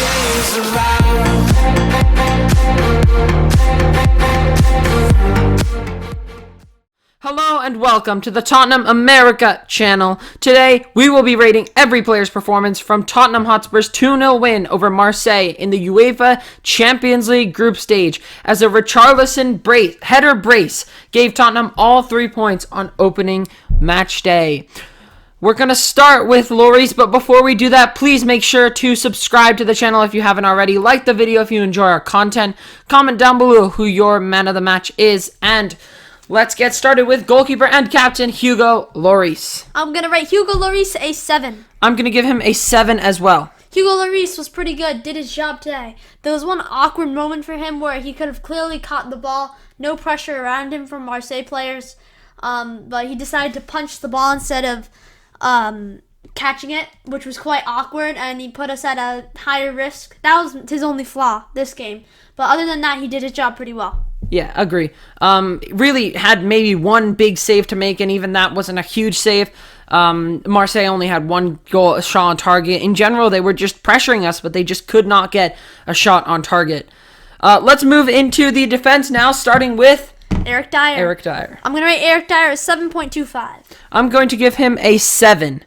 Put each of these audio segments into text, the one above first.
days around. Hello and welcome to the Tottenham America channel. Today, we will be rating every player's performance from Tottenham Hotspur's 2-0 win over Marseille in the UEFA Champions League group stage, as a Richarlison header brace gave Tottenham all 3 points on opening match day. We're going to start with Lloris, but before we do that, please make sure to subscribe to the channel if you haven't already. Like the video if you enjoy our content. Comment down below who your man of the match is, and let's get started with goalkeeper and captain Hugo Lloris. I'm going to rate Hugo Lloris a 7. I'm going to give him a 7 as well. Hugo Lloris was pretty good, did his job today. There was one awkward moment for him where he could have clearly caught the ball, no pressure around him from Marseille players, but he decided to punch the ball instead of catching it, which was quite awkward, and he put us at a higher risk. That was his only flaw this game, but other than that, he did his job pretty well. Yeah, agree. Really had maybe one big save to make, and even that wasn't a huge save. Marseille only had one shot on target. In general, they were just pressuring us, but they just could not get a shot on target. Let's move into the defense now, starting with Eric Dier. I'm going to rate Eric Dier a 7.25. I'm going to give him a 7.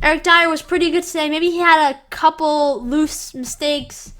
Eric Dier was pretty good today. Maybe he had a couple loose mistakes.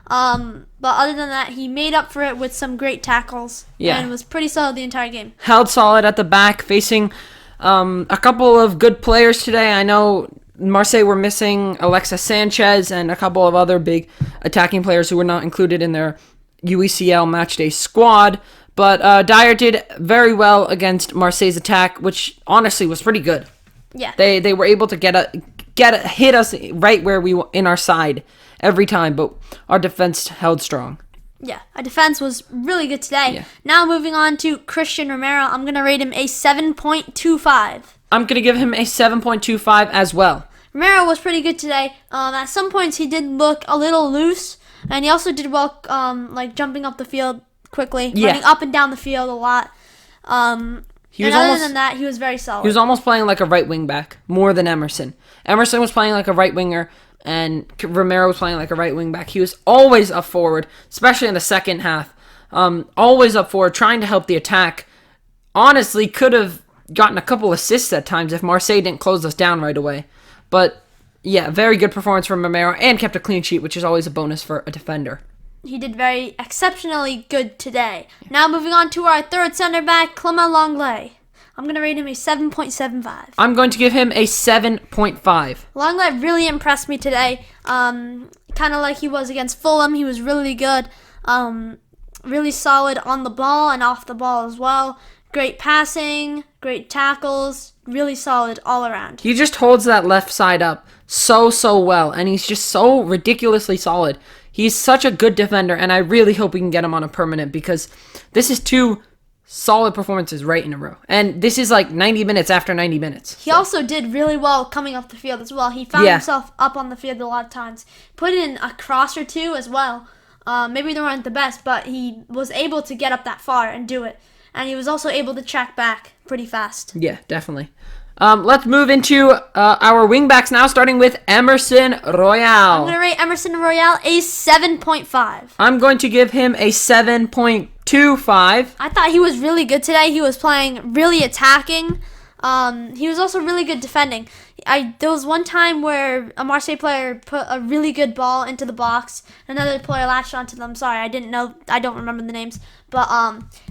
But other than that, he made up for it with some great tackles. Yeah. And was pretty solid the entire game. Held solid at the back, facing a couple of good players today. I know Marseille were missing Alexis Sanchez and a couple of other big attacking players who were not included in their UECL matchday squad. But Dier did very well against Marseille's attack, which honestly was pretty good. Yeah. They were able to hit us right where we in our side every time, but our defense held strong. Yeah, our defense was really good today. Yeah. Now moving on to Cristian Romero, I'm going to rate him a 7.25. I'm going to give him a 7.25 as well. Romero was pretty good today. At some points he did look a little loose, and he also did well like jumping up the field quickly, running up and down the field a lot. Other than that, he was very solid. He was almost playing like a right wing back, more than Emerson. Emerson was playing like a right winger, and Romero was playing like a right wing back. He was always up forward, especially in the second half. Always up forward, trying to help the attack. Honestly, could have gotten a couple assists at times if Marseille didn't close us down right away. But yeah, very good performance from Romero, and kept a clean sheet, which is always a bonus for a defender. He did very exceptionally good today. Now moving on to our third center back, Clement Lenglet. I'm going to rate him a 7.75. I'm going to give him a 7.5. Lenglet really impressed me today. Kind of like he was against Fulham. He was really good. Really solid on the ball and off the ball as well. Great passing, great tackles. Really solid all around. He just holds that left side up so well, and he's just so ridiculously solid. He's such a good defender, and I really hope we can get him on a permanent, because this is 2 solid performances right in a row. And this is like 90 minutes after 90 minutes. He also did really well coming up the field as well. He found himself up on the field a lot of times. Put in a cross or two as well. Maybe they weren't the best, but he was able to get up that far and do it. And he was also able to track back pretty fast. Yeah, definitely. Let's move into our wingbacks now, starting with Emerson Royal. I'm going to rate Emerson Royal a 7.5. I'm going to give him a 7.25. I thought he was really good today. He was playing really attacking. He was also really good defending. There was one time where a Marseille player put a really good ball into the box. Another player latched onto them. Sorry, I don't remember the names. But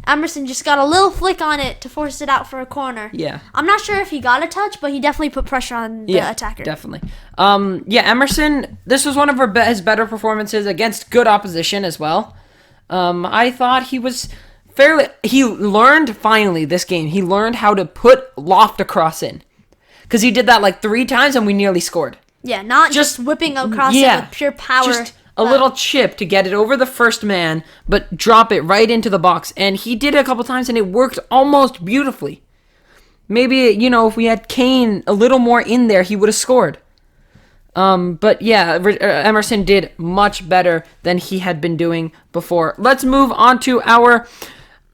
Emerson just got a little flick on it to force it out for a corner. Yeah. I'm not sure if he got a touch, but he definitely put pressure on the attacker. Definitely. Emerson, this was one of his better performances against good opposition as well. I thought he was he learned finally this game. He learned how to put loft across in. Because he did that like 3 times and we nearly scored. Yeah, not just whipping across it with pure power. Just a little chip to get it over the first man, but drop it right into the box. And he did it a couple times and it worked almost beautifully. Maybe, if we had Kane a little more in there, he would have scored. But yeah, Emerson did much better than he had been doing before. Let's move on to our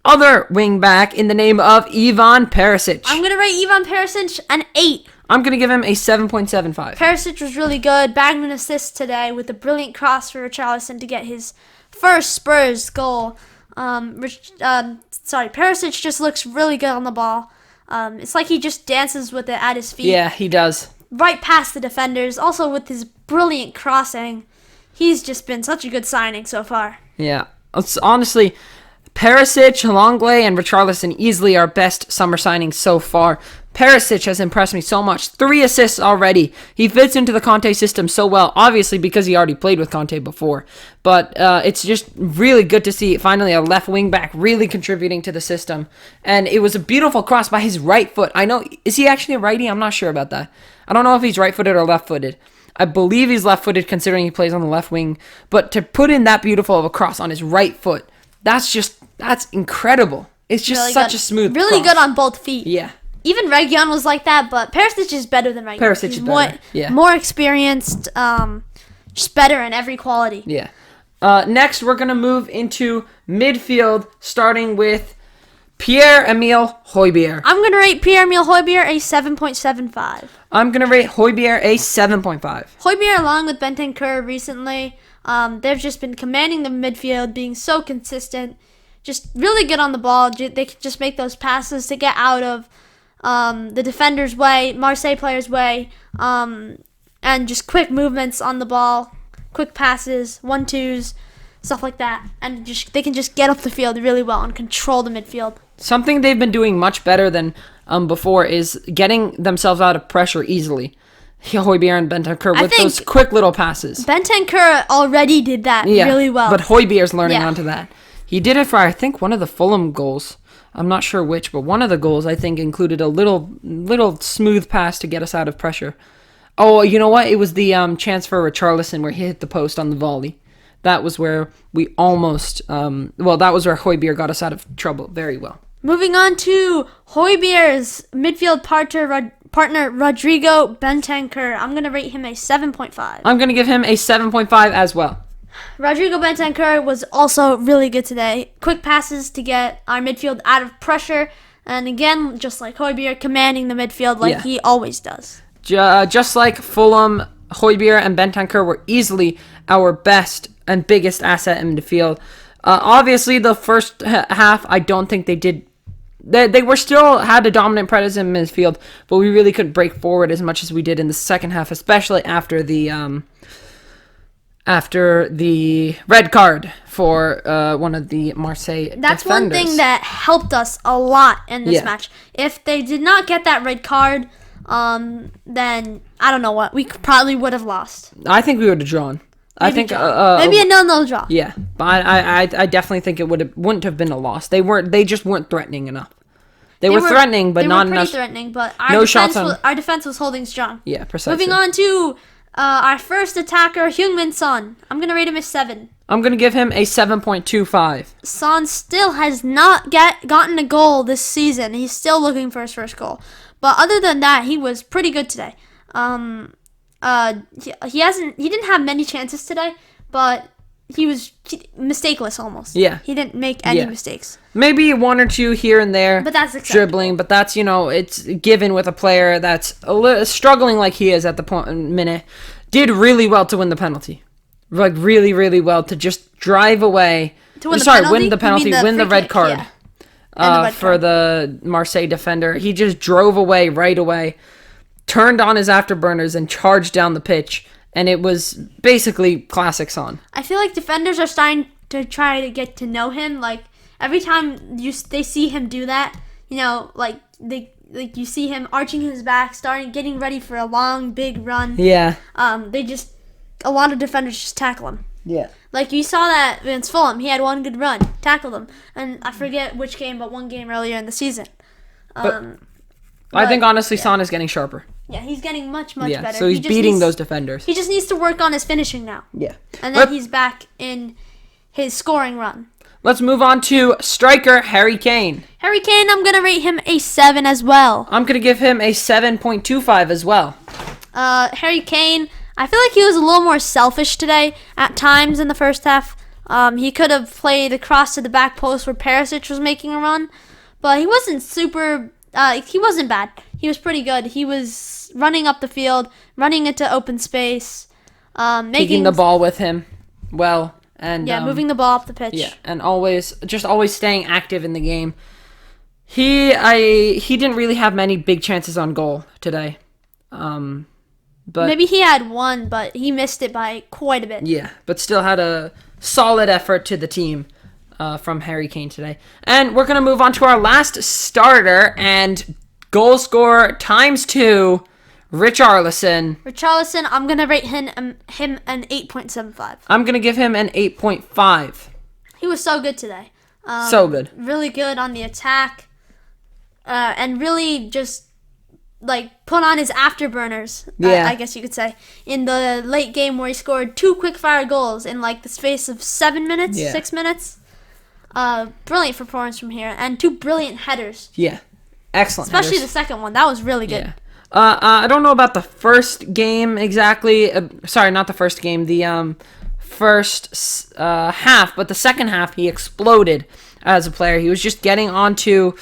other wing back in the name of Ivan Perisic. I'm going to rate Ivan Perisic an 8. I'm going to give him a 7.75. Perisic was really good, bagged an assist today with a brilliant cross for Richarlison to get his first Spurs goal. Perisic just looks really good on the ball. It's like he just dances with it at his feet. Yeah, he does. Right past the defenders. Also with his brilliant crossing. He's just been such a good signing so far. Yeah. It's honestly, Perisic, Lenglet, and Richarlison easily our best summer signings so far. Perisic has impressed me so much. 3 assists already. He fits into the Conte system so well, obviously because he already played with Conte before. But it's just really good to see finally a left wing back really contributing to the system. And it was a beautiful cross by his right foot. I know, is he actually a righty? I'm not sure about that. I don't know if he's right-footed or left-footed. I believe he's left-footed considering he plays on the left wing. But to put in that beautiful of a cross on his right foot, that's incredible. It's just Really such good. a smooth Really cross. good on both feet. Yeah. Even Reguilon was like that, but Perisic is better than Reguilon. Perisic He's is better, yeah. more experienced, just better in every quality. Yeah. Next, we're going to move into midfield, starting with Pierre-Emile Hojbjerg. I'm going to rate Pierre-Emile Hojbjerg a 7.75. I'm going to rate Hojbjerg a 7.5. Hojbjerg, along with Bentancur recently, they've just been commanding the midfield, being so consistent, just really good on the ball. They can just make those passes to get out of the defender's way, Marseille player's way, and just quick movements on the ball, quick passes, 1-2s, stuff like that. And they can just get up the field really well and control the midfield. Something they've been doing much better than before is getting themselves out of pressure easily. Hojbjerg and Bentancur with those quick little passes. Bentancur already did that really well. But Hojbjerg's learning onto that. He did it for, I think, one of the Fulham goals. I'm not sure which, but one of the goals, I think, included a little smooth pass to get us out of pressure. Oh, you know what? It was the chance for Richarlison where he hit the post on the volley. That was where we almost, that was where Hojbjerg got us out of trouble very well. Moving on to Hojbjerg's midfield partner Rodrigo Bentancur. I'm going to rate him a 7.5. I'm going to give him a 7.5 as well. Rodrigo Bentancur was also really good today. Quick passes to get our midfield out of pressure. And again, just like Hojbjerg, commanding the midfield like he always does. Just like Fulham, Hojbjerg and Bentancur were easily our best and biggest asset in midfield. Obviously, the first half, I don't think they did. They were still had a dominant presence in midfield, but we really couldn't break forward as much as we did in the second half, especially after the red card for one of the Marseille That's defenders. one thing that helped us a lot in this match. If they did not get that red card, then I don't know what. We probably would have lost. I think we would have drawn. Maybe I think maybe a 0-0 draw. Yeah, but I definitely think it wouldn't have been a loss. They just weren't threatening enough. They were threatening, but not enough. They were pretty threatening, but our defense was holding strong. Yeah, precisely. Moving on to our first attacker, Heung-min Son. I'm gonna rate him a 7. I'm gonna give him a 7.25. Son still has not gotten a goal this season. He's still looking for his first goal. But other than that, he was pretty good today. He didn't have many chances today, but he was mistakeless almost. Yeah. He didn't make any mistakes. Maybe one or two here and there. But that's acceptable. Dribbling, but that's, it's given with a player that's struggling like he is at the minute. Did really well to win the penalty. Like, really, really well to just drive away. Win the penalty, win the red card. Yeah. For the Marseille defender. He just drove away right away, turned on his afterburners, and charged down the pitch. And it was basically classic Son. I feel like defenders are starting to try to get to know him. Like, every time they see him do that, you see him arching his back, getting ready for a long, big run. Yeah. A lot of defenders just tackle him. Yeah. Like, you saw that against Fulham. He had one good run, tackled him. And I forget which game, but one game earlier in the season. But I think, honestly, Son is getting sharper. Yeah, he's getting much better. So he's beating those defenders. He just needs to work on his finishing now. Yeah. And then he's back in his scoring run. Let's move on to striker Harry Kane. Harry Kane, I'm going to rate him a 7 as well. I'm going to give him a 7.25 as well. Harry Kane, I feel like he was a little more selfish today at times in the first half. He could have played across to the back post where Perisic was making a run. But he wasn't he wasn't bad. he was pretty good. He was running up the field, running into open space, taking the ball with him well, and moving the ball up the pitch. Yeah, and always staying active in the game. He didn't really have many big chances on goal today. But maybe he had one, but he missed it by quite a bit. Yeah, but still had a solid effort to the team from Harry Kane today. And we're going to move on to our last starter and goal scorer ×2, Richarlison. Richarlison, I'm going to rate him an 8.75. I'm going to give him an 8.5. He was so good today. So good. Really good on the attack. And really just put on his afterburners, I guess you could say, in the late game where he scored 2 quick-fire goals in the space of 7 minutes, 6 minutes. Brilliant performance from here, and 2 brilliant headers. Yeah, excellent. Especially headers. The second one, that was really good. Yeah. I don't know about the first game exactly. Sorry, not the first game. The first half, but the second half he exploded as a player. He was just getting onto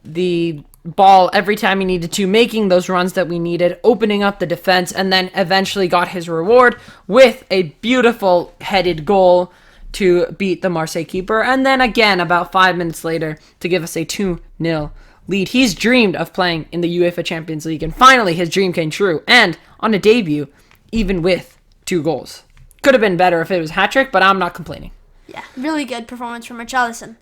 the ball every time he needed to, making those runs that we needed, opening up the defense, and then eventually got his reward with a beautiful headed goal to beat the Marseille keeper, and then again about 5 minutes later to give us a 2-0 lead. He's dreamed of playing in the UEFA Champions League, and finally his dream came true, and on a debut, even with 2 goals. Could have been better if it was a hat-trick, but I'm not complaining. Yeah, really good performance from Richarlison.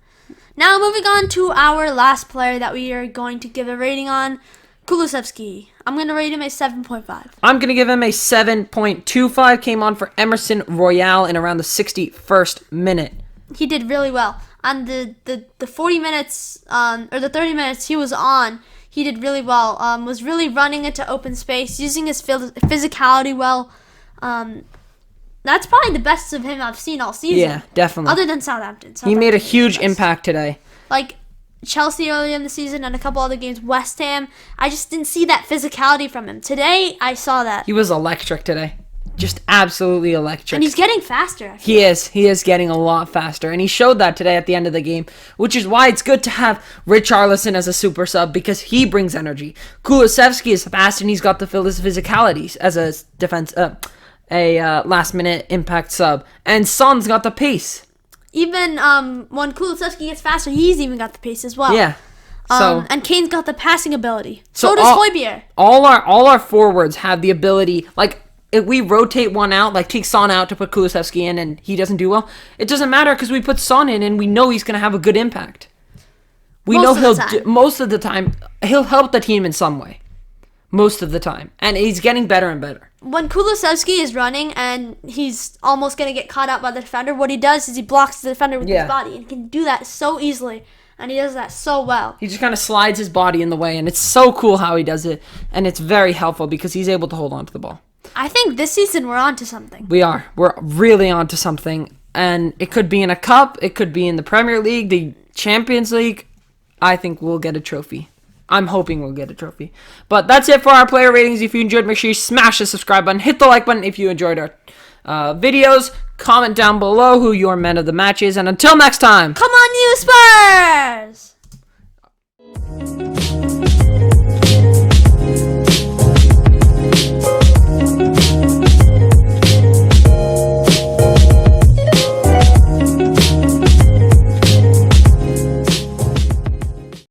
Now moving on to our last player that we are going to give a rating on, Kulusevski. I'm going to rate him a 7.5. I'm going to give him a 7.25. Came on for Emerson Royal in around the 61st minute. He did really well. On the 40 minutes, or the 30 minutes he was on, he did really well. Was really running into open space, using his physicality well. That's probably the best of him I've seen all season. Yeah, definitely. Other than Southampton. He made a huge impact today. Chelsea earlier in the season and a couple other games, West Ham, I just didn't see that physicality from him. Today, I saw that. He was electric today. Just absolutely electric. And he's getting faster. He is. He is getting a lot faster. And he showed that today at the end of the game, which is why it's good to have Richarlison as a super sub, because he brings energy. Kulusevski is fast, and he's got the physicality as a defense, last-minute impact sub. And Son's got the pace. Even when Kulusevski gets faster, he's even got the pace as well. Yeah. And Kane's got the passing ability. So does Hojbjerg. All our forwards have the ability. If we rotate one out, take Son out to put Kulusevski in, and he doesn't do well, it doesn't matter because we put Son in, and we know he's going to have a good impact. Most of the time he'll help the team in some way. Most of the time, and he's getting better and better. When Kulusevski is running and he's almost going to get caught out by the defender, what he does is he blocks the defender with his body, and he can do that so easily, and he does that so well. He just kind of slides his body in the way, and it's so cool how he does it, and it's very helpful because he's able to hold on to the ball. I think this season we're on to something. We are. We're really on to something, and it could be in a cup, it could be in the Premier League, the Champions League. I think we'll get a trophy. I'm hoping we'll get a trophy. But that's it for our player ratings. If you enjoyed, make sure you smash the subscribe button. Hit the like button if you enjoyed our videos. Comment down below who your man of the match is. And until next time. Come on, you Spurs!